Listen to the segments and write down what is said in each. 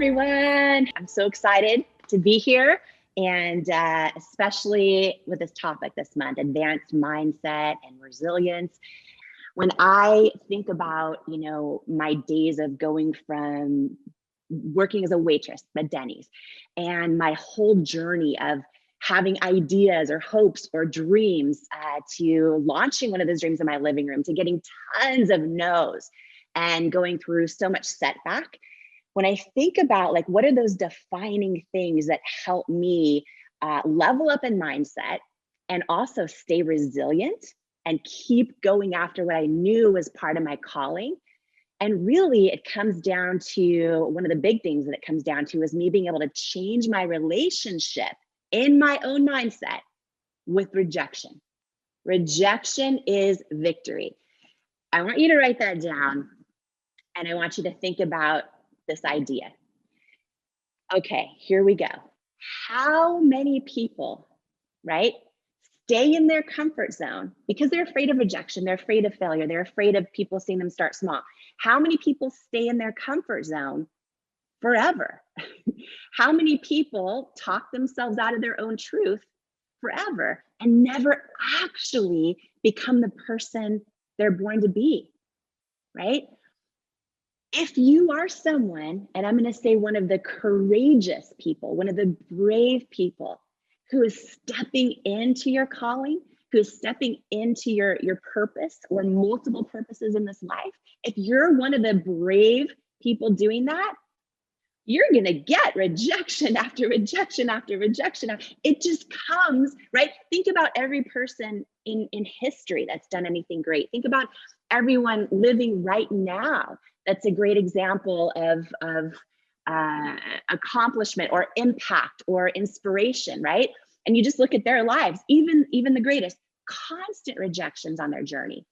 everyone. I'm so excited to be here, and especially with this topic this month, advanced mindset and resilience. When I think about, my days of going from working as a waitress at Denny's and my whole journey of having ideas or hopes or dreams to launching one of those dreams in my living room, to getting tons of no's and going through so much setback. When I think about like, what are those defining things that help me level up in mindset and also stay resilient and keep going after what I knew was part of my calling? And really, it comes down to one of the big things that it comes down to is me being able to change my relationship in my own mindset with rejection. Rejection is victory. I want you to write that down, and I want you to think about this idea. Okay, here we go. How many people, right, stay in their comfort zone because they're afraid of rejection, they're afraid of failure, they're afraid of people seeing them start small? How many people stay in their comfort zone forever? How many people talk themselves out of their own truth forever and never actually become the person they're born to be, right? If you are someone, and I'm going to say one of the courageous people, one of the brave people who is stepping into your calling, who is stepping into your purpose or multiple purposes in this life, if you're one of the brave people doing that, you're going to get rejection after rejection after rejection. It just comes, right? Think about every person in history that's done anything great. Think about everyone living right now that's a great example of accomplishment or impact or inspiration, right? And you just look at their lives, even the greatest, constant rejections on their journey.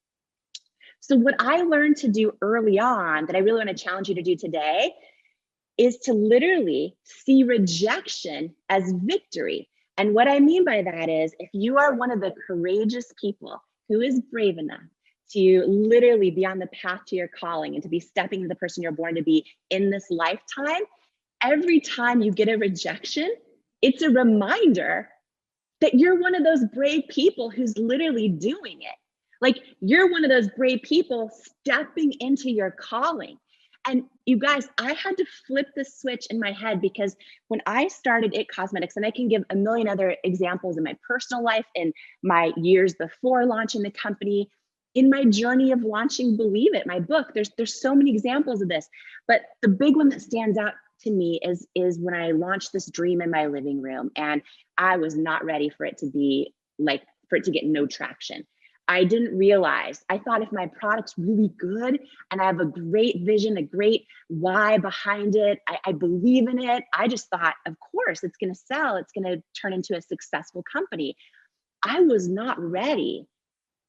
So what I learned to do early on that I really want to challenge you to do today is to literally see rejection as victory. And what I mean by that is, if you are one of the courageous people who is brave enough to literally be on the path to your calling and to be stepping into the person you're born to be in this lifetime, every time you get a rejection, it's a reminder that you're one of those brave people who's literally doing it. Like, you're one of those brave people stepping into your calling. And you guys, I had to flip the switch in my head, because when I started IT Cosmetics, and I can give a million other examples in my personal life, in my years before launching the company, in my journey of launching Believe It, my book, there's so many examples of this. But the big one that stands out to me is when I launched this dream in my living room, and I was not ready for it to be like, for it to get no traction. I didn't realize, I thought if my product's really good and I have a great vision, a great why behind it, I believe in it, I just thought, of course, it's going to sell. It's going to turn into a successful company. I was not ready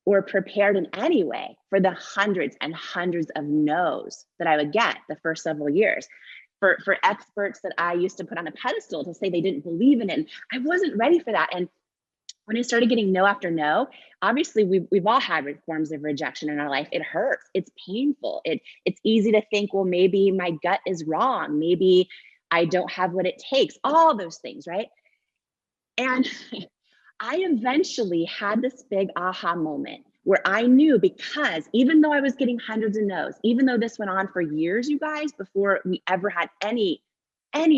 or prepared in any way for the hundreds and hundreds of no's that I would get the first several years. For experts that I used to put on a pedestal to say they didn't believe in it. And I wasn't ready for that. And when I started getting no after no, obviously we've all had forms of rejection in our life. It hurts, it's painful. It's easy to think, well, maybe my gut is wrong. Maybe I don't have what it takes, all those things, right? And I eventually had this big aha moment where I knew, because even though I was getting hundreds of no's, even though this went on for years, you guys, before we ever had any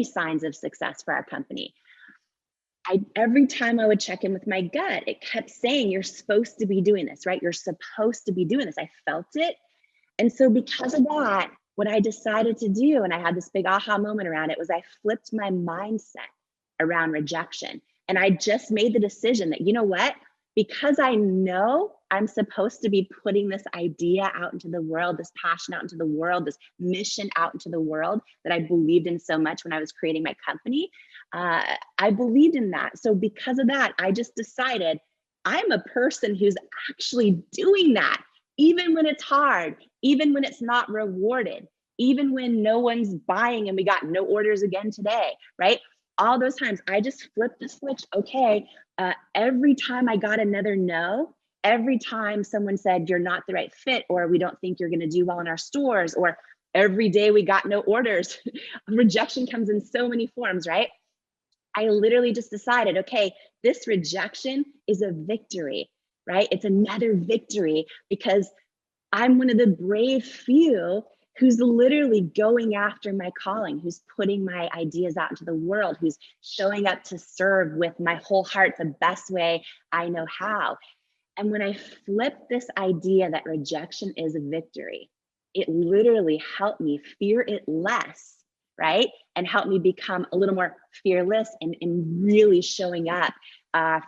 signs of success for our company, every time I would check in with my gut, it kept saying, you're supposed to be doing this, right? You're supposed to be doing this. I felt it. And so because of that, what I decided to do, and I had this big aha moment around it, was I flipped my mindset around rejection. And I just made the decision that, you know what? Because I know I'm supposed to be putting this idea out into the world, this passion out into the world, this mission out into the world that I believed in so much when I was creating my company, I believed in that. So because of that, I just decided I'm a person who's actually doing that, even when it's hard, even when it's not rewarded, even when no one's buying and we got no orders again today, right? All those times I just flipped the switch. Okay, every time I got another no, every time someone said you're not the right fit, or we don't think you're going to do well in our stores, or Every day we got no orders. Rejection comes in so many forms, right? I literally just decided, okay, this rejection is a victory, right? It's another victory because I'm one of the brave few who's literally going after my calling, who's putting my ideas out into the world, who's showing up to serve with my whole heart the best way I know how. And when I flipped this idea that rejection is a victory, it literally helped me fear it less, right? And helped me become a little more fearless and really showing up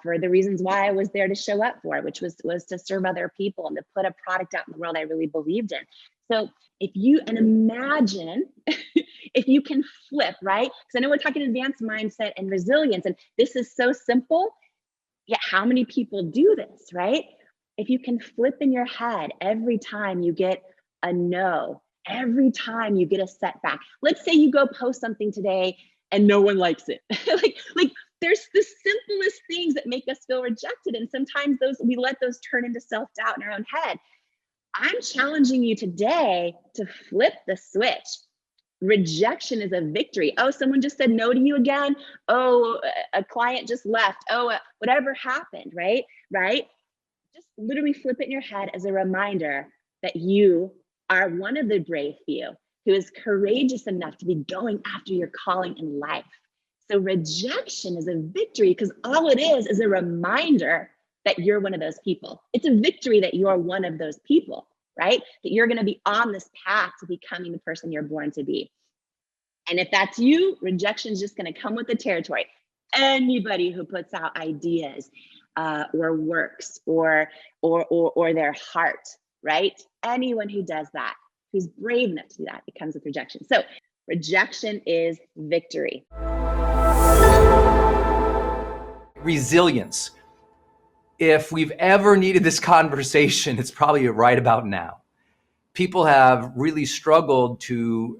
for the reasons why I was there to show up for, which was to serve other people and to put a product out in the world I really believed in. So if you, and imagine if you can flip, right? Because I know we're talking advanced mindset and resilience, and this is so simple, yet how many people do this, right? If you can flip in your head every time you get a no, every time you get a setback. Let's say you go post something today and no one likes it. like there's the simplest things that make us feel rejected. And sometimes we let those turn into self-doubt in our own head. I'm challenging you today to flip the switch. Rejection is a victory. Oh, someone just said no to you again. Oh, a client just left. Oh, whatever happened, right? Just literally flip it in your head as a reminder that you are one of the brave few who is courageous enough to be going after your calling in life. So rejection is a victory because all it is a reminder that you're one of those people. It's a victory that you're one of those people, right? That you're going to be on this path to becoming the person you're born to be. And if that's you, rejection is just going to come with the territory. Anybody who puts out ideas or works or their heart, right? Anyone who does that, who's brave enough to do that, it comes with rejection. So rejection is victory. Resilience. If we've ever needed this conversation, it's probably right about now. People have really struggled to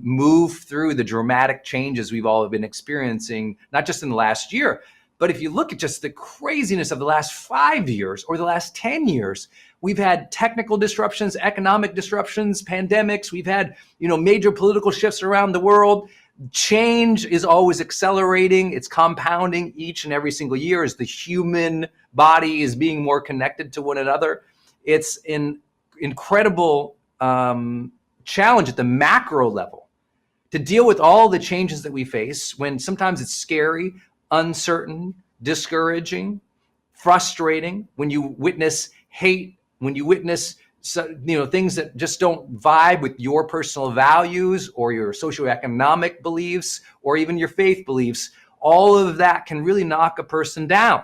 move through the dramatic changes we've all been experiencing, not just in the last year, but if you look at just the craziness of the last 5 years or the last 10 years, we've had technical disruptions, economic disruptions, pandemics. We've had, major political shifts around the world. Change is always accelerating. It's compounding each and every single year as the human body is being more connected to one another. It's an incredible challenge at the macro level to deal with all the changes that we face when sometimes it's scary, uncertain, discouraging, frustrating, when you witness hate, when you witness things that just don't vibe with your personal values or your socioeconomic beliefs or even your faith beliefs. All of that can really knock a person down.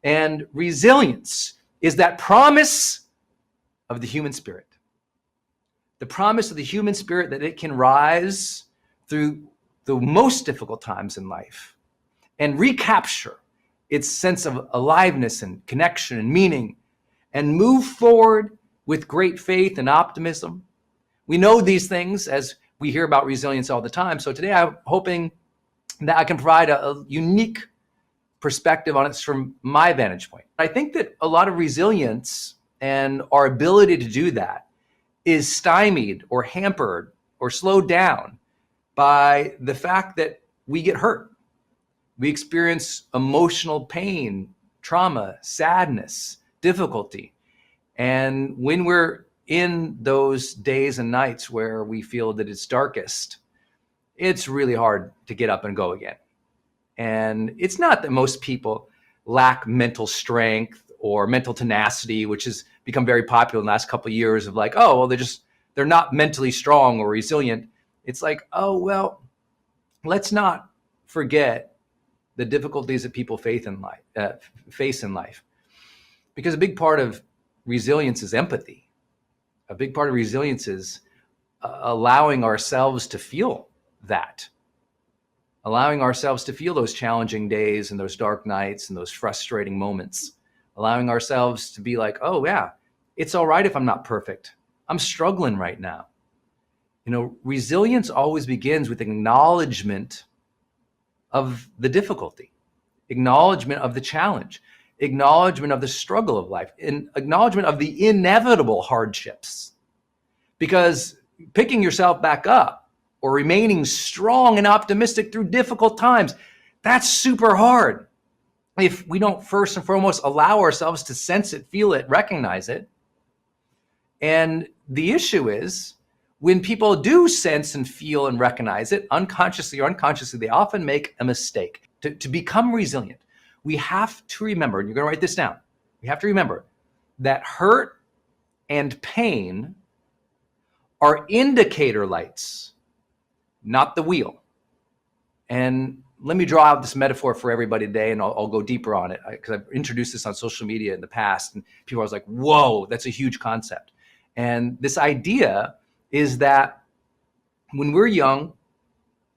And resilience is that promise of the human spirit. The promise of the human spirit that it can rise through the most difficult times in life and recapture its sense of aliveness and connection and meaning and move forward with great faith and optimism. We know these things as we hear about resilience all the time. So today I'm hoping that I can provide a unique perspective on it from my vantage point. I think that a lot of resilience and our ability to do that is stymied or hampered or slowed down by the fact that we get hurt. We experience emotional pain, trauma, sadness, difficulty. And when we're in those days and nights where we feel that it's darkest, it's really hard to get up and go again. And it's not that most people lack mental strength or mental tenacity, which has become very popular in the last couple of years of like, oh, well, they're not mentally strong or resilient. It's like, oh, well, let's not forget the difficulties that people face in life. Because a big part of resilience is empathy. A big part of resilience is allowing ourselves to feel that. Allowing ourselves to feel those challenging days and those dark nights and those frustrating moments. Allowing ourselves to be like, oh yeah, it's all right if I'm not perfect. I'm struggling right now. Resilience always begins with acknowledgement of the difficulty, acknowledgement of the challenge, acknowledgement of the struggle of life, and acknowledgement of the inevitable hardships. Because picking yourself back up or remaining strong and optimistic through difficult times, that's super hard if we don't first and foremost allow ourselves to sense it, feel it, recognize it. And the issue is, when people do sense and feel and recognize it, unconsciously or unconsciously, they often make a mistake. To become resilient, we have to remember, and you're going to write this down, we have to remember that hurt and pain are indicator lights, not the wheel. And let me draw out this metaphor for everybody today, and I'll go deeper on it, because I've introduced this on social media in the past, and people are like, whoa, that's a huge concept. And this idea is that when we're young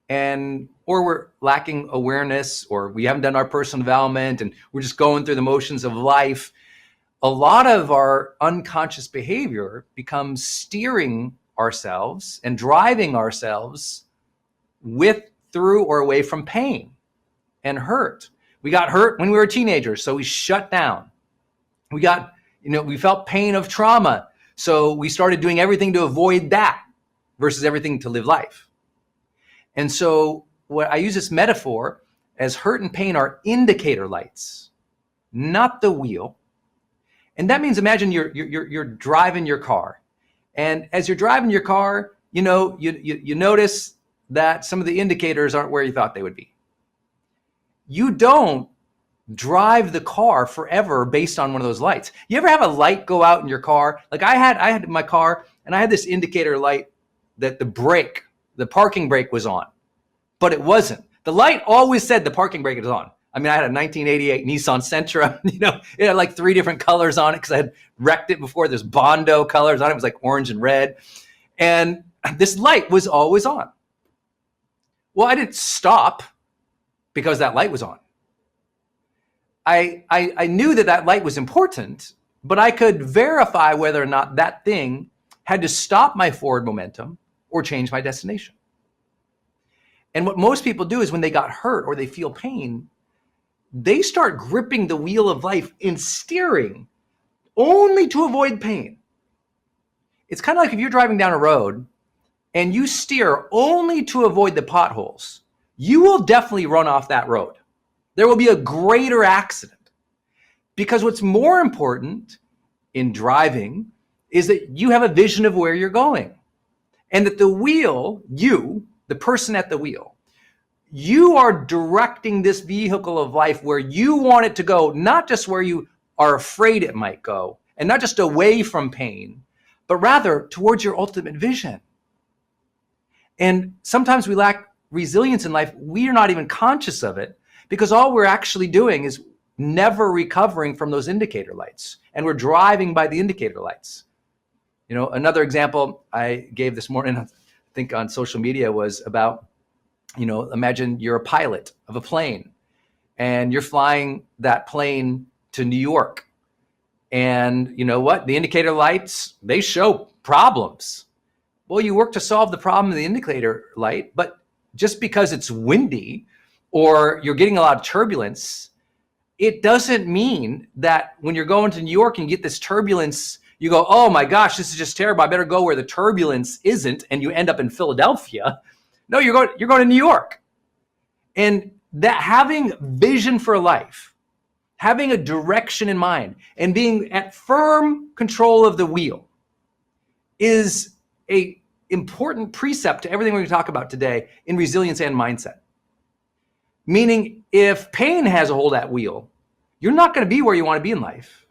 or we're lacking awareness, or we haven't done our personal development and we're just going through the motions of life, a lot of our unconscious behavior becomes steering ourselves and driving ourselves through or away from pain and hurt. We got hurt when we were teenagers, so we shut down. We felt pain of trauma, so we started doing everything to avoid that versus everything to live life. And so what I use this metaphor as hurt and pain are indicator lights, not the wheel. And that means, imagine you're driving your car, and as you're driving your car, you notice that some of the indicators aren't where you thought they would be. You don't drive the car forever based on one of those lights. You ever have a light go out in your car? Like I had in my car, and I had this indicator light that the parking brake was on, but it wasn't. The light always said the parking brake is on. I mean, I had a 1988 Nissan Sentra, it had like 3 different colors on it because I had wrecked it before. There's Bondo colors on it. It was like orange and red. And this light was always on. Well, I didn't stop because that light was on. I knew that light was important, but I could verify whether or not that thing had to stop my forward momentum or change my destination. And what most people do is, when they got hurt or they feel pain, they start gripping the wheel of life and steering only to avoid pain. It's kind of like if you're driving down a road and you steer only to avoid the potholes, you will definitely run off that road. There will be a greater accident, because what's more important in driving is that you have a vision of where you're going, and that the wheel, the person at the wheel, you are directing this vehicle of life where you want it to go, not just where you are afraid it might go, and not just away from pain, but rather towards your ultimate vision. And sometimes we lack resilience in life. We are not even conscious of it, because all we're actually doing is never recovering from those indicator lights, and we're driving by the indicator lights. Another example I gave this morning, I think on social media, was about, imagine you're a pilot of a plane and you're flying that plane to New York. And you know what? The indicator lights, they show problems. Well, you work to solve the problem of the indicator light, but just because it's windy or you're getting a lot of turbulence, it doesn't mean that when you're going to New York and you get this turbulence, you go, oh my gosh, this is just terrible. I better go where the turbulence isn't, and you end up in Philadelphia. No, you're going to New York. And that having vision for life, having a direction in mind, and being at firm control of the wheel is a important precept to everything we're going to talk about today in resilience and mindset. Meaning, if pain has a hold of that wheel, you're not going to be where you want to be in life.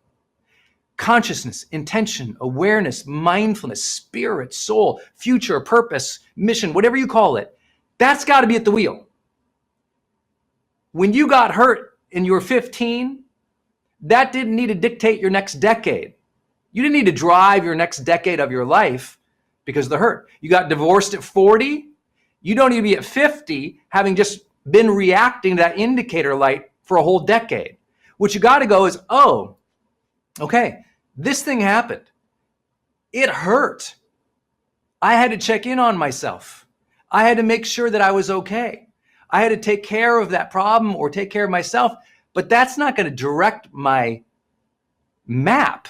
Consciousness, intention, awareness, mindfulness, spirit, soul, future, purpose, mission, whatever you call it, that's got to be at the wheel. When you got hurt and you were 15, that didn't need to dictate your next decade. You didn't need to drive your next decade of your life because of the hurt. You got divorced at 40. You don't need to be at 50 having just been reacting to that indicator light for a whole decade. What you got to go is, oh, okay, this thing happened. It hurt. I had to check in on myself. I had to make sure that I was okay. I had to take care of that problem or take care of myself, but that's not going to direct my map.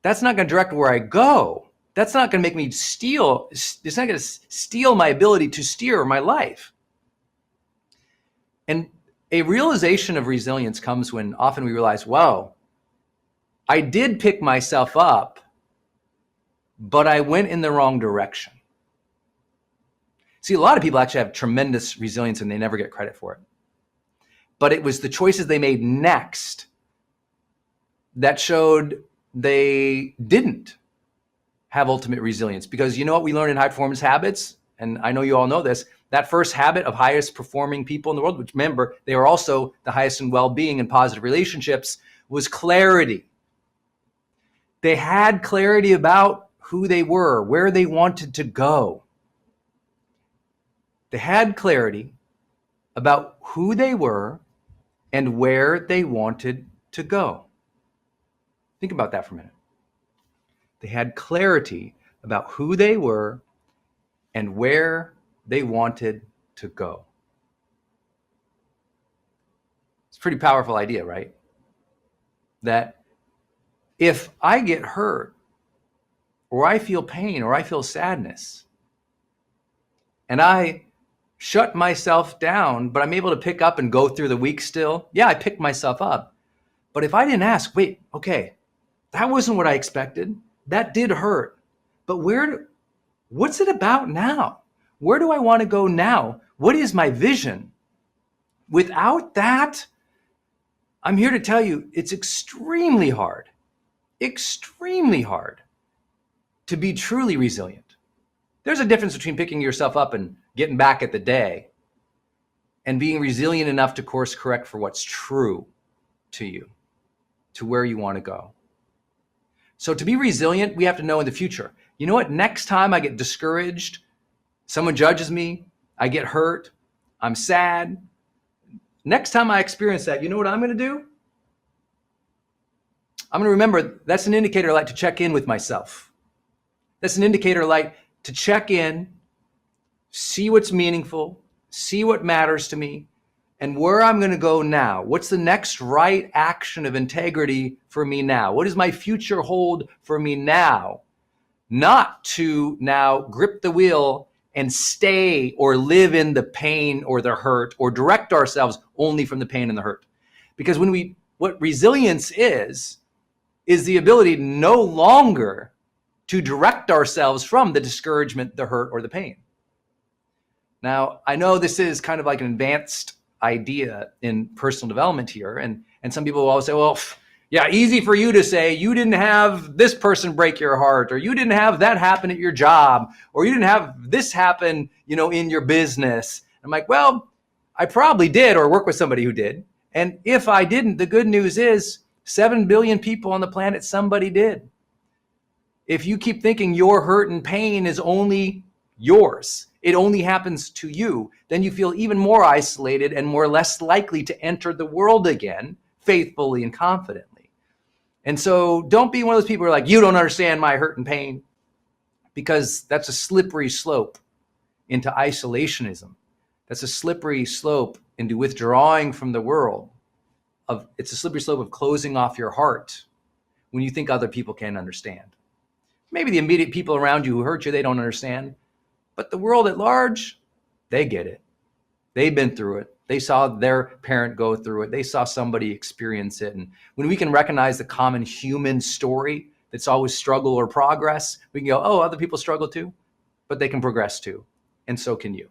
That's not going to direct where I go. that's not going to make me steal. It's not going to steal my ability to steer my life. And a realization of resilience comes when often we realize, wow, I did pick myself up, but I went in the wrong direction. See, a lot of people actually have tremendous resilience and they never get credit for it. But it was the choices they made next that showed they didn't have ultimate resilience. Because you know what we learn in high performance habits? And I know you all know this, that first habit of highest performing people in the world, which remember, they are also the highest in well-being and positive relationships, was clarity. They had clarity about who they were, where they wanted to go. They had clarity about who they were and where they wanted to go. Think about that for a minute. They had clarity about who they were and where they wanted to go. It's a pretty powerful idea, right? That if I get hurt, or I feel pain, or I feel sadness, and I shut myself down, but I'm able to pick up and go through the week still, yeah, I picked myself up. But if I didn't ask, wait, okay, that wasn't what I expected. That did hurt. But what's it about now? Where do I want to go now? What is my vision? Without that, I'm here to tell you, it's extremely hard to be truly resilient. There's a difference between picking yourself up and getting back at the day and being resilient enough to course correct for what's true to you, to where you want to go. So to be resilient, we have to know in the future, you know what, next time I get discouraged, someone judges me, I get hurt, I'm sad. Next time I experience that, you know what I'm going to do? I'm going to remember that's an indicator I like to check in with myself. That's an indicator I like to check in, see what's meaningful, see what matters to me, and where I'm going to go now. What's the next right action of integrity for me now? What does my future hold for me now? Not to now grip the wheel and stay or live in the pain or the hurt or direct ourselves only from the pain and the hurt. Because what resilience is the ability no longer to direct ourselves from the discouragement, the hurt, or the pain. Now, I know this is kind of like an advanced idea in personal development here. And some people will always say, well, yeah, easy for you to say you didn't have this person break your heart, or you didn't have that happen at your job, or you didn't have this happen, in your business. I'm like, well, I probably did, or work with somebody who did. And if I didn't, the good news is 7 billion people on the planet, somebody did. If you keep thinking your hurt and pain is only yours, it only happens to you, then you feel even more isolated and less likely to enter the world again faithfully and confidently. And so don't be one of those people who are like, you don't understand my hurt and pain, because that's a slippery slope into isolationism. That's a slippery slope into withdrawing from the world. It's a slippery slope of closing off your heart when you think other people can't understand. Maybe the immediate people around you who hurt you, they don't understand. But the world at large, they get it. They've been through it. They saw their parent go through it. They saw somebody experience it. And when we can recognize the common human story that's always struggle or progress, we can go, oh, other people struggle too, but they can progress too. And so can you.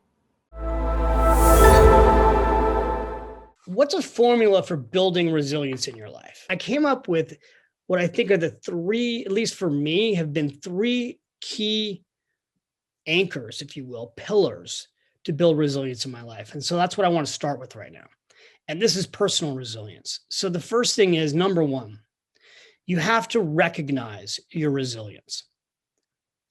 What's a formula for building resilience in your life? I came up with what I think are the three, at least for me, have been three key anchors, if you will, pillars to build resilience in my life. And so that's what I want to start with right now. And this is personal resilience. So the first thing is, number one, you have to recognize your resilience.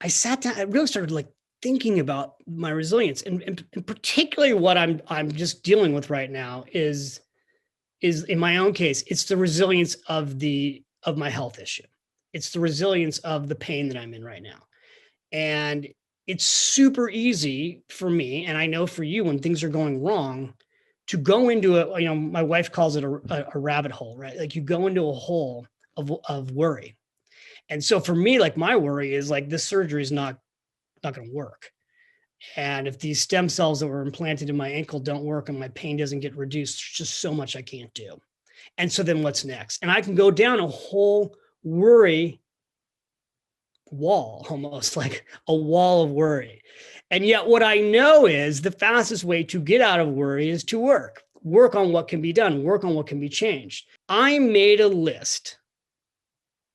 I sat down, I really started thinking about my resilience, and particularly what I'm just dealing with right now is in my own case, it's the resilience of my health issue. It's the resilience of the pain that I'm in right now. And it's super easy for me, and I know for you, when things are going wrong, to go into my wife calls it a rabbit hole, right? Like you go into a hole of worry. And so for me, like my worry is like this surgery is not going to work. And if these stem cells that were implanted in my ankle don't work and my pain doesn't get reduced, there's just so much I can't do. And so then what's next? And I can go down a whole worry wall, almost like a wall of worry. And yet what I know is the fastest way to get out of worry is to work on what can be done, work on what can be changed. I made a list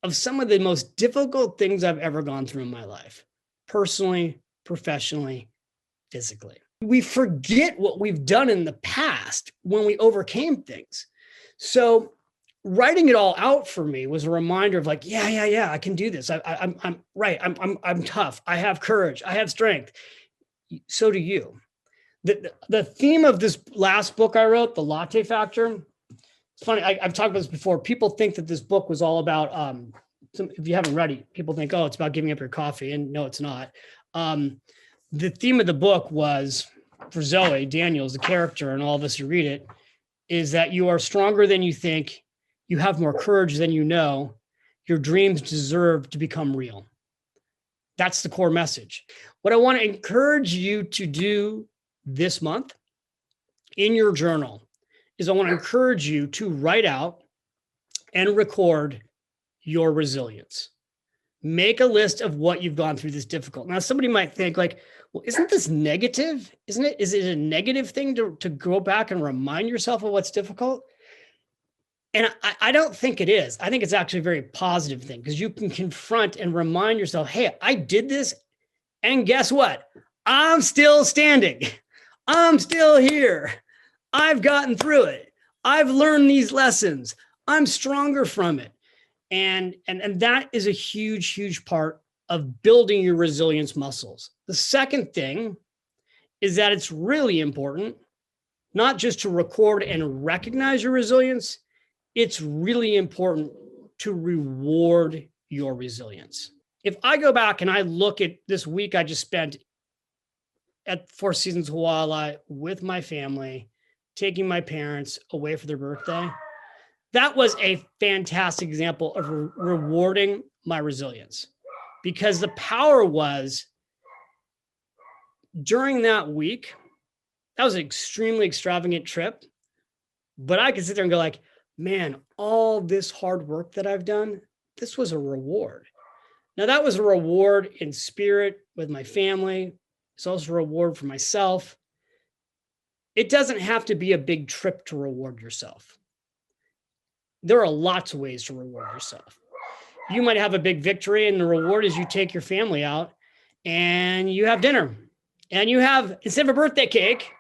of some of the most difficult things I've ever gone through in my life, personally, professionally, physically. We forget what we've done in the past when we overcame things. So writing it all out for me was a reminder of like, yeah, I can do this. I'm right. I'm tough. I have courage. I have strength. So do you. The theme of this last book I wrote, The Latte Factor. It's funny. I've talked about this before. People think that this book was all about, if you haven't read it, people think, oh, it's about giving up your coffee. And no, it's not. The theme of the book was, for Zoe Daniels, the character, and all of us who read it, is that you are stronger than you think. You have more courage than you know. Your dreams deserve to become real. That's the core message. What I want to encourage you to do this month in your journal is I want to encourage you to write out and record your resilience. Make a list of what you've gone through this difficult. Now, somebody might think like, well, isn't this negative? Isn't it? Is it a negative thing to go back and remind yourself of what's difficult? And I don't think it is. I think it's actually a very positive thing because you can confront and remind yourself, hey, I did this. And guess what? I'm still standing. I'm still here. I've gotten through it. I've learned these lessons. I'm stronger from it. And that is a huge, huge part of building your resilience muscles. The second thing is that it's really important not just to record and recognize your resilience, it's really important to reward your resilience. If I go back and I look at this week I just spent at Four Seasons Hawaii with my family, taking my parents away for their birthday, that was a fantastic example of rewarding my resilience, because the power was during that week, that was an extremely extravagant trip, but I could sit there and go like, man, all this hard work that I've done, this was a reward. Now that was a reward in spirit with my family. It's also a reward for myself. It doesn't have to be a big trip to reward yourself. There are lots of ways to reward yourself. You might have a big victory and the reward is you take your family out and you have dinner and you have, instead of a birthday cake,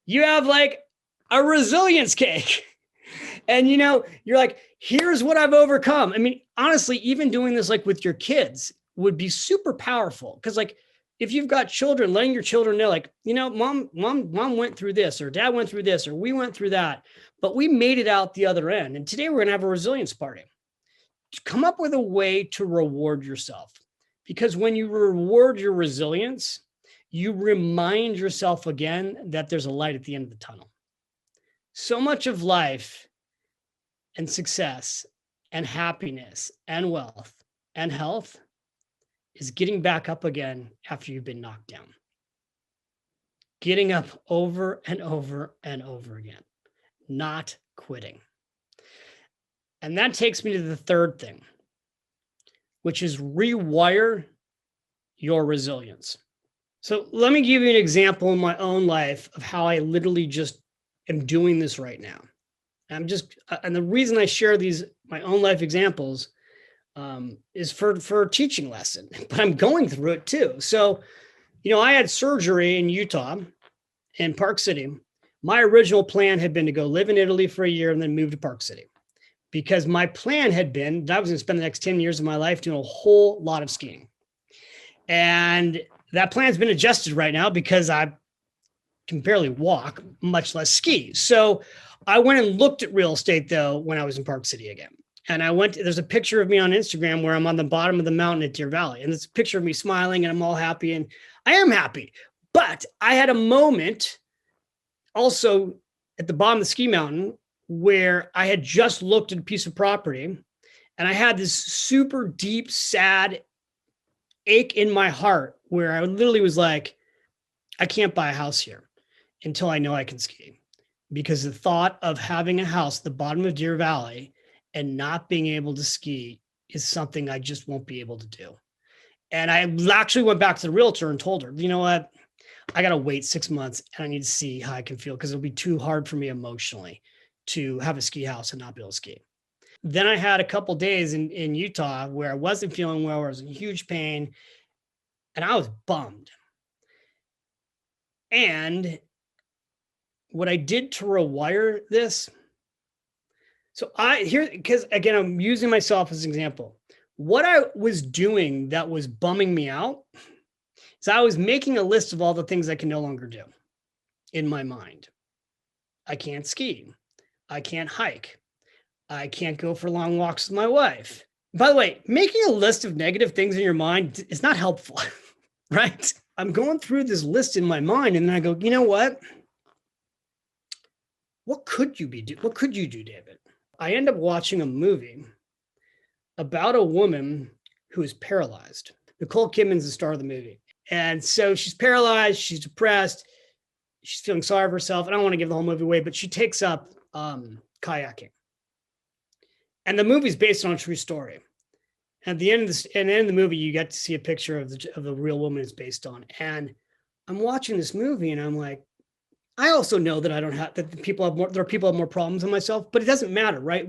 you have like a resilience cake. And, you know, you're like, here's what I've overcome. I mean, honestly, even doing this like with your kids would be super powerful. Because like, if you've got children, letting your children know, like, you know, mom went through this, or dad went through this, or we went through that, but we made it out the other end. And today we're going to have a resilience party. Come up with a way to reward yourself. Because when you reward your resilience, you remind yourself again that there's a light at the end of the tunnel. So much of life and success and happiness and wealth and health is getting back up again after you've been knocked down. Getting up over and over and over again, not quitting. And that takes me to the third thing, which is rewire your resilience. So let me give you an example in my own life of how I literally just am doing this right now. And the reason I share these, my own life examples, is for a teaching lesson, but I'm going through it too. So, you know, I had surgery in Utah, in Park City. My original plan had been to go live in Italy for a year and then move to Park City, because my plan had been that I was going to spend the next 10 years of my life doing a whole lot of skiing. And that plan's been adjusted right now because I can barely walk, much less ski. So I went and looked at real estate though when I was in Park City again. And there's a picture of me on Instagram where I'm on the bottom of the mountain at Deer Valley. And it's a picture of me smiling and I'm all happy. And I am happy. But I had a moment also at the bottom of the ski mountain where I had just looked at a piece of property And I had this super deep, sad ache in my heart where I literally was like, I can't buy a house here until I know I can ski. Because the thought of having a house at the bottom of Deer Valley and not being able to ski is something I just won't be able to do. And I actually went back to the realtor and told her, you know what? I got to wait 6 months and I need to see how I can feel because it'll be too hard for me emotionally to have a ski house and not be able to ski. Then I had a couple days in Utah where I wasn't feeling well, where I was in huge pain, and I was bummed. And what I did to rewire this, because again, I'm using myself as an example. What I was doing that was bumming me out is I was making a list of all the things I can no longer do in my mind. I can't ski. I can't hike. I can't go for long walks with my wife. By the way, making a list of negative things in your mind is not helpful, right? I'm going through this list in my mind and then I go, you know what? What could you do, David? I end up watching a movie about a woman who is paralyzed. Nicole Kidman's the star of the movie. And so she's paralyzed, she's depressed, she's feeling sorry for herself. I don't want to give the whole movie away, but she takes up kayaking. And the movie's based on a true story. At the end of the movie, you get to see a picture of the real woman it's based on. And I'm watching this movie and I'm like, I also know that there are people who have more problems than myself, but it doesn't matter, right?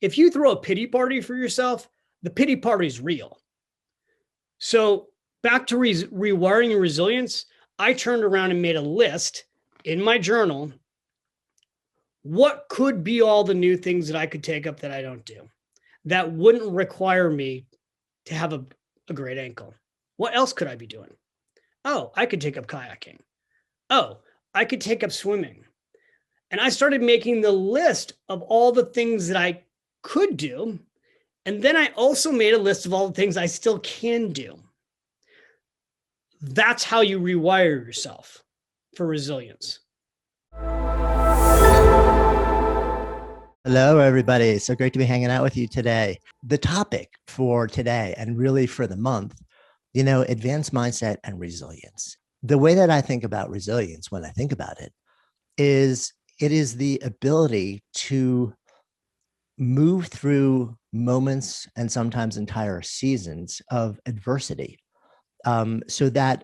If you throw a pity party for yourself, the pity party is real. So back to rewiring your resilience, I turned around and made a list in my journal. What could be all the new things that I could take up that I don't do that wouldn't require me to have a great ankle? What else could I be doing? Oh, I could take up kayaking. Oh, I could take up swimming. And I started making the list of all the things that I could do. And then I also made a list of all the things I still can do. That's how you rewire yourself for resilience. Hello, everybody. So great to be hanging out with you today. The topic for today and really for the month, advanced mindset and resilience. The way that I think about resilience when I think about it is the ability to move through moments and sometimes entire seasons of adversity, so that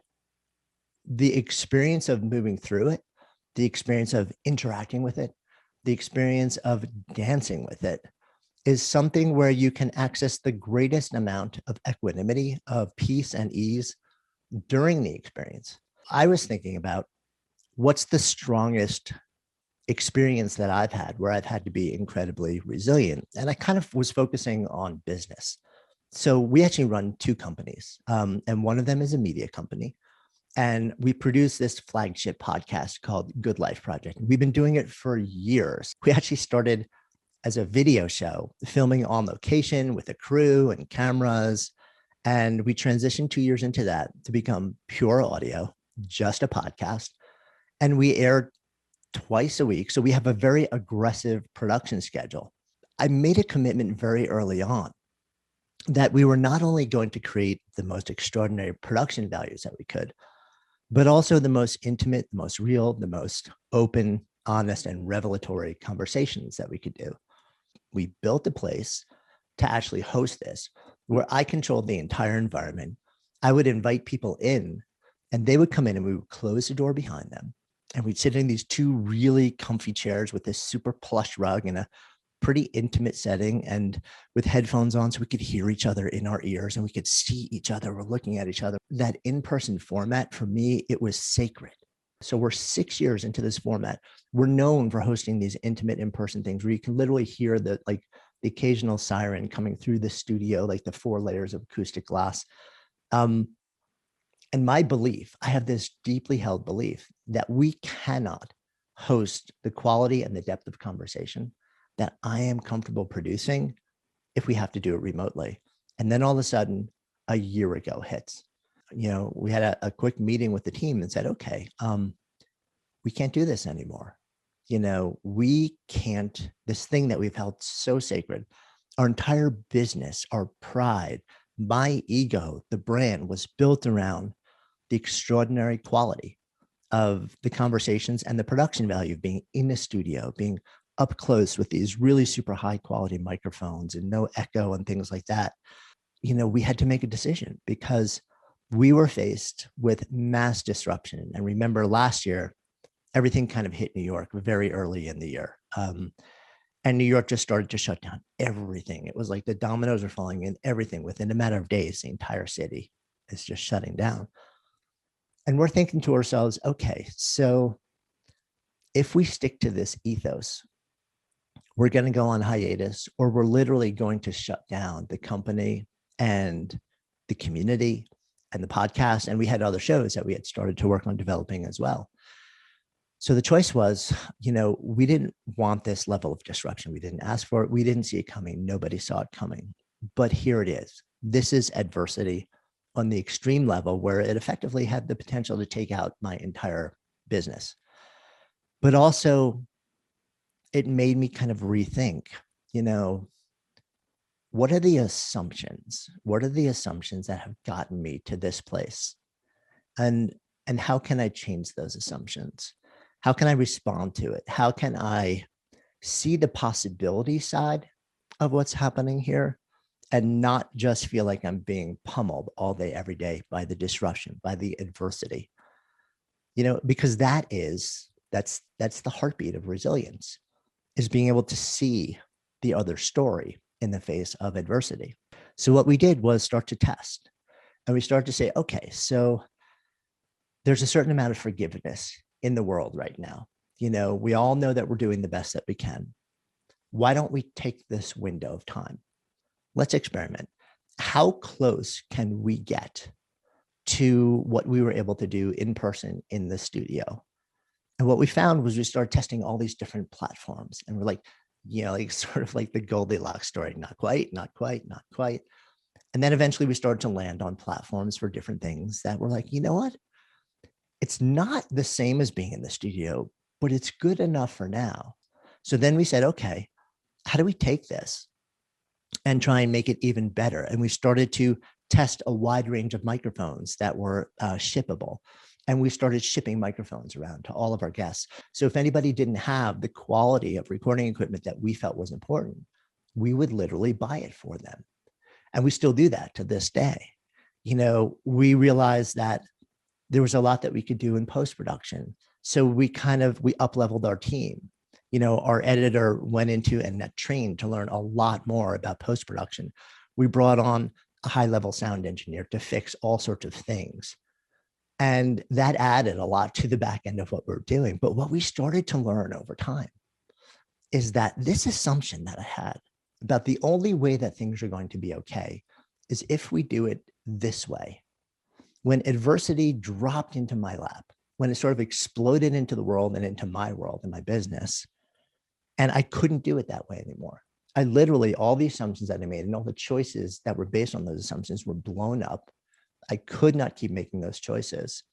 the experience of moving through it, the experience of interacting with it, the experience of dancing with it is something where you can access the greatest amount of equanimity, of peace and ease during the experience. I was thinking about what's the strongest experience that I've had where I've had to be incredibly resilient. And I kind of was focusing on business. So we actually run two companies, and one of them is a media company. And we produce this flagship podcast called Good Life Project. We've been doing it for years. We actually started as a video show, filming on location with a crew and cameras. And we transitioned 2 years into that to become pure audio, just a podcast. And we air twice a week. So we have a very aggressive production schedule. I made a commitment very early on that we were not only going to create the most extraordinary production values that we could, but also the most intimate, the most real, the most open, honest, and revelatory conversations that we could do. We built a place to actually host this, where I controlled the entire environment. I would invite people in, and they would come in, and we would close the door behind them. And we'd sit in these two really comfy chairs with this super plush rug in a pretty intimate setting and with headphones on so we could hear each other in our ears and we could see each other. We're looking at each other. That in-person format, for me, it was sacred. So we're 6 years into this format. We're known for hosting these intimate in-person things where you can literally hear the occasional siren coming through the studio, like the 4 layers of acoustic glass. And my belief, I have this deeply held belief that we cannot host the quality and the depth of conversation that I am comfortable producing if we have to do it remotely. And then all of a sudden, a year ago hits. We had a quick meeting with the team and said, okay, we can't do this anymore. We can't, this thing that we've held so sacred Our entire business, our pride, my ego, the brand was built around the extraordinary quality of the conversations and the production value of being in the studio, being up close with these really super high quality microphones and no echo and things like that. We had to make a decision because we were faced with mass disruption. And remember last year, everything kind of hit New York very early in the year. And New York just started to shut down everything. It was like the dominoes are falling in everything within a matter of days. The entire city is just shutting down. And we're thinking to ourselves, okay, so if we stick to this ethos, we're going to go on hiatus, or we're literally going to shut down the company and the community and the podcast. And we had other shows that we had started to work on developing as well. So the choice was, we didn't want this level of disruption. We didn't ask for it. We didn't see it coming. Nobody saw it coming. But here it is. This is adversity on the extreme level where it effectively had the potential to take out my entire business. But also, it made me kind of rethink, what are the assumptions? What are the assumptions that have gotten me to this place? And how can I change those assumptions? How can I respond to it? How can I see the possibility side of what's happening here and not just feel like I'm being pummeled all day, every day by the disruption, by the adversity? Because that's the heartbeat of resilience, is being able to see the other story in the face of adversity. So what we did was start to test, and we started to say, okay, so there's a certain amount of forgiveness in the world right now. We all know that we're doing the best that we can. Why don't we take this window of time? Let's experiment. How close can we get to what we were able to do in person in the studio? And what we found was we started testing all these different platforms, and we're like, sort of like the Goldilocks story, not quite, not quite, not quite. And then eventually we started to land on platforms for different things that were like, you know what? It's not the same as being in the studio, but it's good enough for now. So then we said, okay, how do we take this and try and make it even better? And we started to test a wide range of microphones that were shippable. And we started shipping microphones around to all of our guests. So if anybody didn't have the quality of recording equipment that we felt was important, we would literally buy it for them. And we still do that to this day. We realized that there was a lot that we could do in post-production. So we up-leveled our team. Our editor went into and trained to learn a lot more about post-production. We brought on a high-level sound engineer to fix all sorts of things. And that added a lot to the back end of what we're doing. But what we started to learn over time is that this assumption that I had about the only way that things are going to be okay is if we do it this way. When adversity dropped into my lap, when it sort of exploded into the world and into my world and my business, and I couldn't do it that way anymore. I literally, all the assumptions that I made and all the choices that were based on those assumptions were blown up. I could not keep making those choices.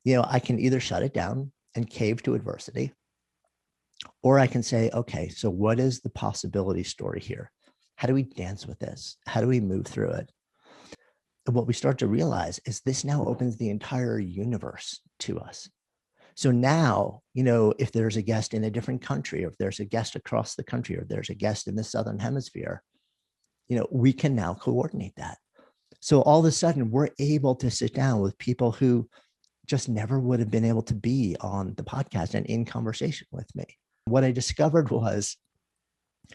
I can either shut it down and cave to adversity, or I can say, okay, so what is the possibility story here? How do we dance with this? How do we move through it? And what we start to realize is this now opens the entire universe to us. So now, if there's a guest in a different country, or if there's a guest across the country, or there's a guest in the Southern Hemisphere, we can now coordinate that. So all of a sudden, we're able to sit down with people who just never would have been able to be on the podcast and in conversation with me. What I discovered was,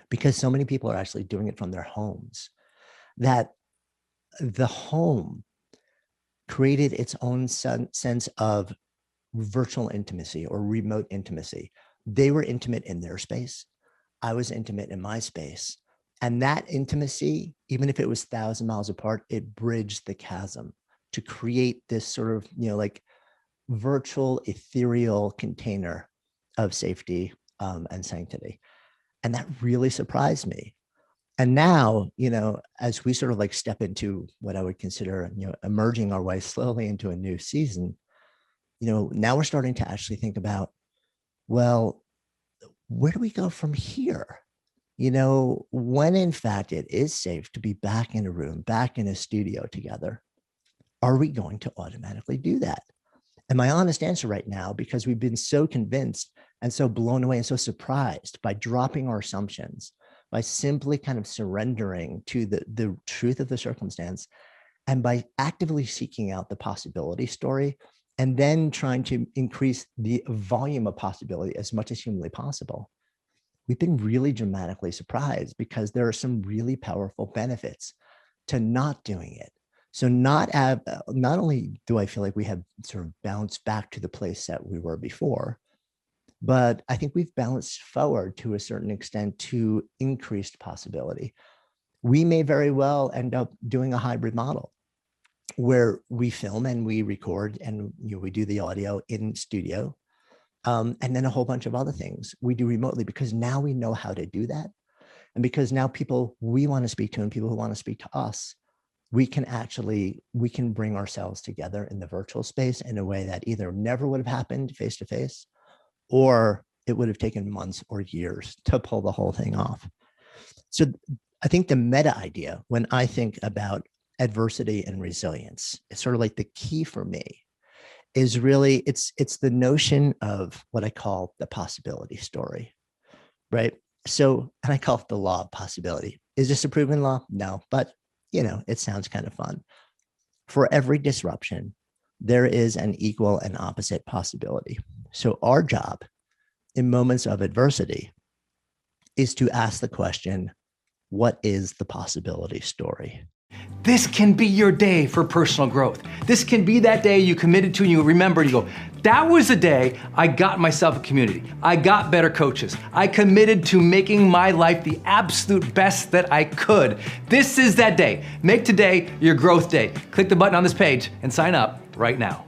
because so many people are actually doing it from their homes, that the home created its own sense of virtual intimacy or remote intimacy. They were intimate in their space. I was intimate in my space. And that intimacy, even if it was 1,000 miles apart, it bridged the chasm to create this sort of, virtual ethereal container of safety and sanctity. And that really surprised me. And now, as we sort of step into what I would consider, emerging our way slowly into a new season, now we're starting to actually think about, well, where do we go from here? when in fact it is safe to be back in a room, back in a studio together, are we going to automatically do that? And my honest answer right now, because we've been so convinced and so blown away and so surprised by dropping our assumptions, by simply kind of surrendering to the truth of the circumstance, and by actively seeking out the possibility story, and then trying to increase the volume of possibility as much as humanly possible, we've been really dramatically surprised, because there are some really powerful benefits to not doing it. So not only do I feel like we have sort of bounced back to the place that we were before, but I think we've balanced forward to a certain extent to increased possibility. We may very well end up doing a hybrid model where we film and we record and we do the audio in studio, and then a whole bunch of other things we do remotely, because now we know how to do that. And because now people we want to speak to and people who want to speak to us, we can bring ourselves together in the virtual space in a way that either never would have happened face to face, or it would have taken months or years to pull the whole thing off. So I think the meta idea, when I think about adversity and resilience, it's sort of like the key for me is really, it's the notion of what I call the possibility story, right? So, and I call it the law of possibility. Is this a proven law? No, but it sounds kind of fun. For every disruption, there is an equal and opposite possibility. So our job in moments of adversity is to ask the question, what is the possibility story? This can be your day for personal growth. This can be that day you committed to and you remember and you go, that was the day I got myself a community. I got better coaches. I committed to making my life the absolute best that I could. This is that day. Make today your growth day. Click the button on this page and sign up right now.